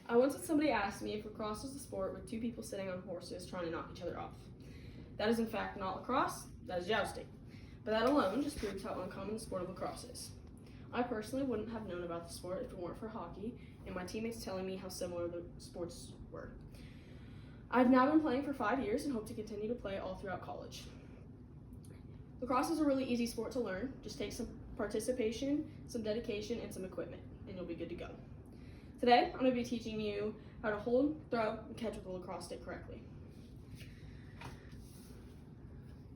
I once had somebody ask me if lacrosse is a sport with two people sitting on horses trying to knock each other off. That is in fact not lacrosse, that is jousting. But that alone just proves how uncommon the sport of lacrosse is. I personally wouldn't have known about the sport if it weren't for hockey and my teammates telling me how similar the sports were. I've now been playing for 5 years and hope to continue to play all throughout college. Lacrosse is a really easy sport to learn. Just take some participation, some dedication, and some equipment, and you'll be good to go. Today, I'm going to be teaching you how to hold, throw, and catch with a lacrosse stick correctly.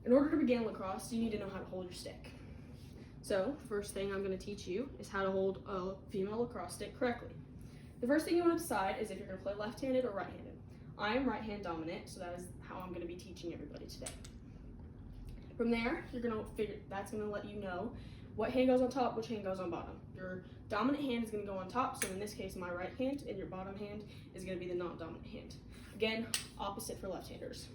In order to begin lacrosse, you need to know how to hold your stick. So, the first thing I'm going to teach you is how to hold a female lacrosse stick correctly. The first thing you want to decide is if you're going to play left-handed or right-handed. I am right-hand dominant, so that is how I'm going to be teaching everybody today. From there, that's going to let you know what hand goes on top, which hand goes on bottom. Your dominant hand is going to go on top, so in this case, my right hand, and your bottom hand is going to be the non-dominant hand. Again, opposite for left-handers.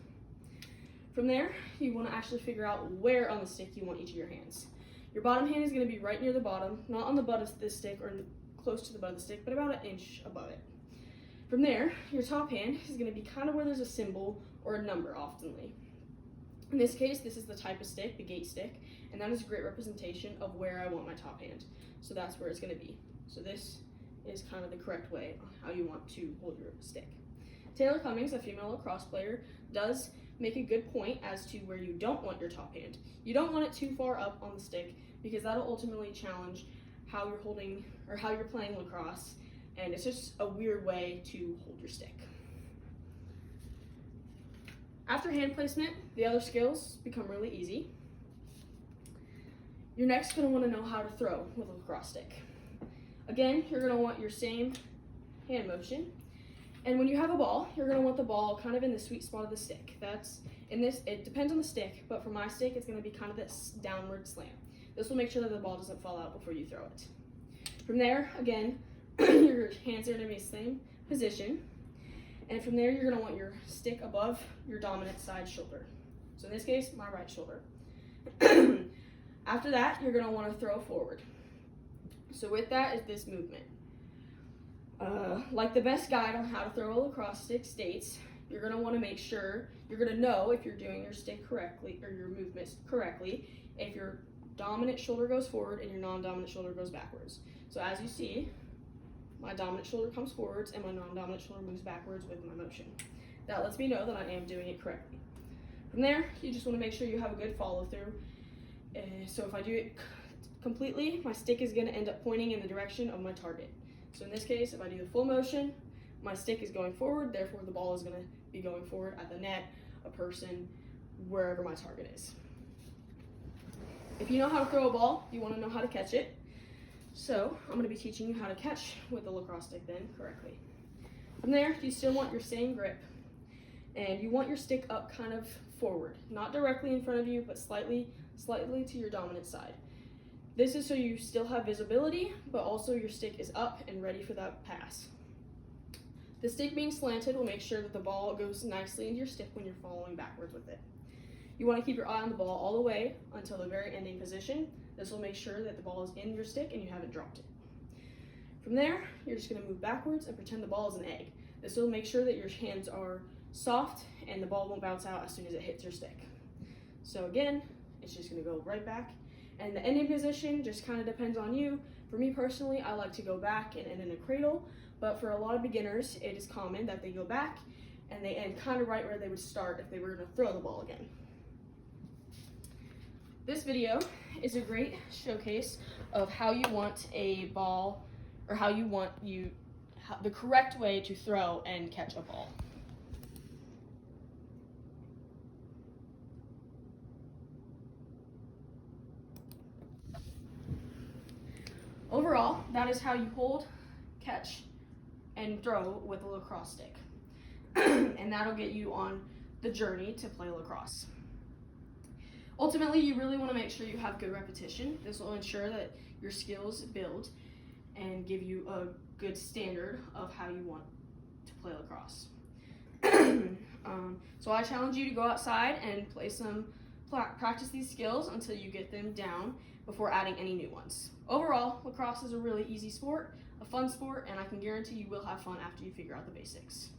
From there, you want to actually figure out where on the stick you want each of your hands. Your bottom hand is going to be right near the bottom, not on the butt of the stick or close to the butt of the stick, but about an inch above it. From there, your top hand is going to be kind of where there's a symbol or a number oftenly. In this case, this is the type of stick, the gate stick, and that is a great representation of where I want my top hand. So that's where it's going to be. So this is kind of the correct way on how you want to hold your stick. Taylor Cummings, a female lacrosse player, does make a good point as to where you don't want your top hand. You don't want it too far up on the stick because that'll ultimately challenge how you're holding or how you're playing lacrosse, and it's just a weird way to hold your stick. After hand placement, the other skills become really easy. You're next going to want to know how to throw with a lacrosse stick. Again, you're going to want your same hand motion. And when you have a ball, you're going to want the ball kind of in the sweet spot of the stick. It depends on the stick, but for my stick, it's going to be kind of this downward slam. This will make sure that the ball doesn't fall out before you throw it. From there, again, your hands are going to be in the same position. And from there, you're going to want your stick above your dominant side shoulder. So in this case, my right shoulder. After that, you're going to want to throw forward. So with that is this movement. Like the best guide on how to throw a lacrosse stick states, you're going to want to make sure, you're going to know if you're doing your stick correctly, or your movements correctly, if your dominant shoulder goes forward and your non-dominant shoulder goes backwards. So as you see, my dominant shoulder comes forwards and my non-dominant shoulder moves backwards with my motion. That lets me know that I am doing it correctly. From there, you just want to make sure you have a good follow through. So if I do it completely, my stick is going to end up pointing in the direction of my target. So in this case, if I do the full motion, my stick is going forward, therefore the ball is going to be going forward at the net, a person, wherever my target is. If you know how to throw a ball, you want to know how to catch it. So I'm going to be teaching you how to catch with the lacrosse stick then correctly. From there, you still want your same grip, and you want your stick up kind of forward, not directly in front of you, but slightly to your dominant side. This is so you still have visibility, but also your stick is up and ready for that pass. The stick being slanted will make sure that the ball goes nicely into your stick when you're following backwards with it. You want to keep your eye on the ball all the way until the very ending position. This will make sure that the ball is in your stick and you haven't dropped it. From there, you're just going to move backwards and pretend the ball is an egg. This will make sure that your hands are soft and the ball won't bounce out as soon as it hits your stick. So again, it's just going to go right back. And the ending position just kind of depends on you. For me personally, I like to go back and end in a cradle, but for a lot of beginners, it is common that they go back and they end kind of right where they would start if they were going to throw the ball again. This video is a great showcase of how you want a ball, or how you want the correct way to throw and catch a ball. Overall, that is how you hold, catch, and throw with a lacrosse stick. And that'll get you on the journey to play lacrosse. Ultimately, you really want to make sure you have good repetition. This will ensure that your skills build and give you a good standard of how you want to play lacrosse. So I challenge you to go outside and play some practice these skills until you get them down before adding any new ones. Overall, lacrosse is a really easy sport, a fun sport, and I can guarantee you will have fun after you figure out the basics.